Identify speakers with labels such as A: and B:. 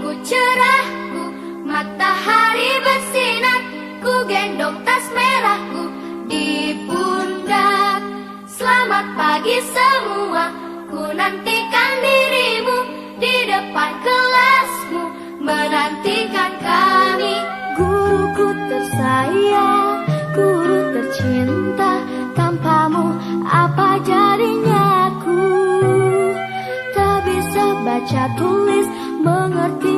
A: pagiku cerahku, matahari bersinar, ku gendong tas merahku di pundak. Selamat pagi semua, ku nantikan dirimu di depan kelasmu, menantikan kami.
B: Guruku tersayang, guru tercinta, tanpamu apa jadinya aku? Tak bisa baca tulis, mengerti